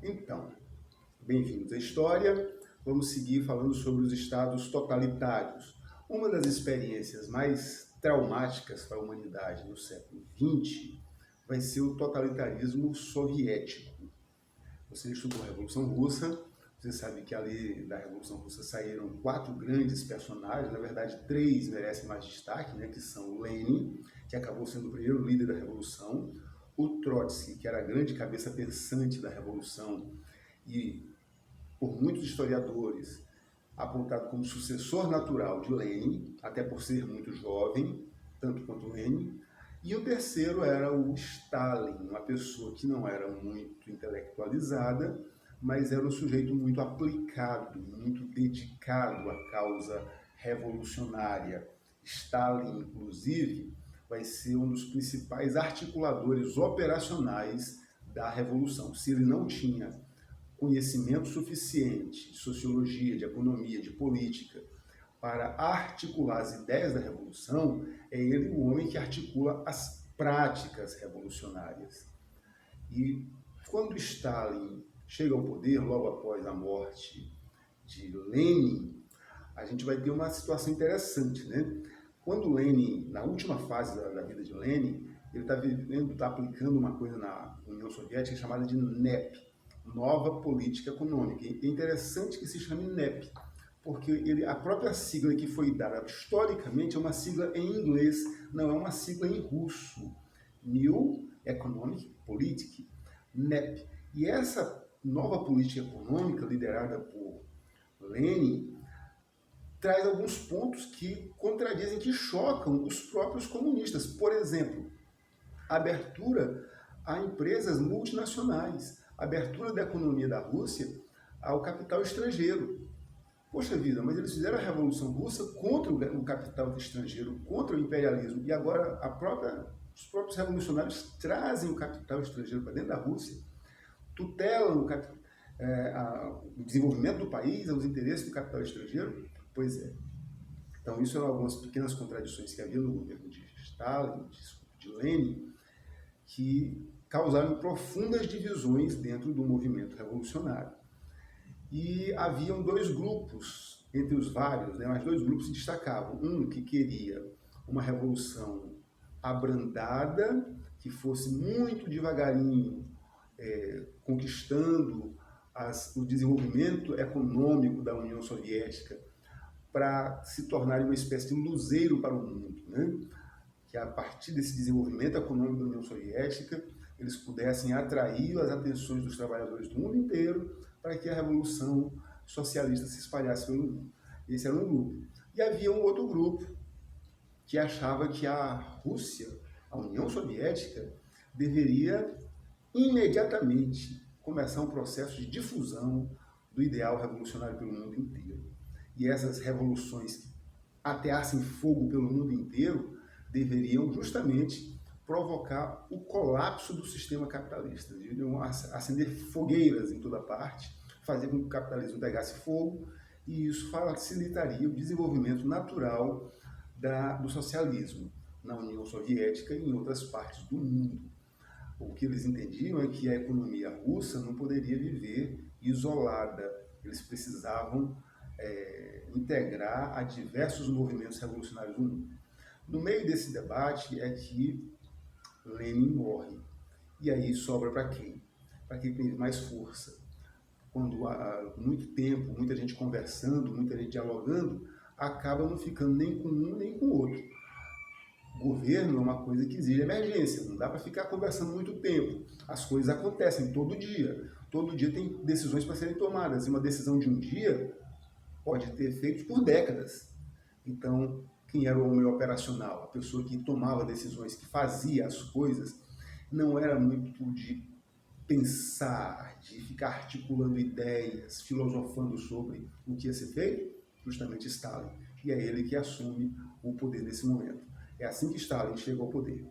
Então, bem-vindos à história. Vamos seguir falando sobre os estados totalitários. Uma das experiências mais traumáticas para a humanidade no século XX vai ser o totalitarismo soviético. Você estudou a Revolução Russa, você sabe que ali da Revolução Russa saíram 4 grandes personagens, na verdade 3 merecem mais destaque, que são o Lenin, que acabou sendo o primeiro líder da Revolução, o Trotsky, que era a grande cabeça pensante da Revolução e, por muitos historiadores, apontado como sucessor natural de Lenin, até por ser muito jovem, tanto quanto Lenin. E o terceiro era o Stalin, uma pessoa que não era muito intelectualizada, mas era um sujeito muito aplicado, muito dedicado à causa revolucionária. Stalin, inclusive, vai ser um dos principais articuladores operacionais da Revolução. Se ele não tinha conhecimento suficiente de sociologia, de economia, de política, para articular as ideias da Revolução, é ele o homem que articula as práticas revolucionárias. E quando Stalin chega ao poder, logo após a morte de Lenin, a gente vai ter uma situação interessante, Quando Lenin, na última fase da vida de Lenin, ele está aplicando uma coisa na União Soviética chamada de NEP, Nova Política Econômica. E é interessante que se chame NEP, porque a própria sigla que foi dada historicamente é uma sigla em inglês, não é uma sigla em russo. New Economic Politic, NEP. E essa nova política econômica, liderada por Lenin, traz alguns pontos que contradizem, que chocam os próprios comunistas. Por exemplo, abertura a empresas multinacionais, abertura da economia da Rússia ao capital estrangeiro. Poxa vida, mas eles fizeram a Revolução Russa contra o capital estrangeiro, contra o imperialismo, e agora os próprios revolucionários trazem o capital estrangeiro para dentro da Rússia, tutelam o desenvolvimento do país, os interesses do capital estrangeiro. Pois é. Então, isso eram algumas pequenas contradições que havia no governo de Stalin, de Lenin, que causaram profundas divisões dentro do movimento revolucionário. E haviam 2 grupos, entre os vários, mas 2 grupos se destacavam. Um que queria uma revolução abrandada, que fosse muito devagarinho, conquistando o desenvolvimento econômico da União Soviética para se tornar uma espécie de luzeiro para o mundo, que a partir desse desenvolvimento econômico da União Soviética eles pudessem atrair as atenções dos trabalhadores do mundo inteiro para que a revolução socialista se espalhasse pelo mundo. Esse era um grupo. E havia um outro grupo que achava que a Rússia, a União Soviética, deveria imediatamente começar um processo de difusão do ideal revolucionário pelo mundo inteiro. E essas revoluções que ateassem fogo pelo mundo inteiro deveriam justamente provocar o colapso do sistema capitalista, deveriam acender fogueiras em toda parte, fazer com que o capitalismo pegasse fogo, e isso facilitaria o desenvolvimento natural do socialismo na União Soviética e em outras partes do mundo. O que eles entendiam é que a economia russa não poderia viver isolada, eles precisavam integrar a diversos movimentos revolucionários do mundo. No meio desse debate é que Lenin morre. E aí sobra para quem? Para quem tem mais força. Quando há muito tempo, muita gente conversando, muita gente dialogando, acaba não ficando nem com um nem com o outro. O governo é uma coisa que exige emergência, não dá para ficar conversando muito tempo. As coisas acontecem todo dia. Todo dia tem decisões para serem tomadas. E uma decisão de um dia pode ter efeitos por décadas. Então, quem era o homem operacional, a pessoa que tomava decisões, que fazia as coisas, não era muito de pensar, de ficar articulando ideias, filosofando sobre o que ia ser feito, justamente Stalin. E é ele que assume o poder nesse momento. É assim que Stalin chega ao poder.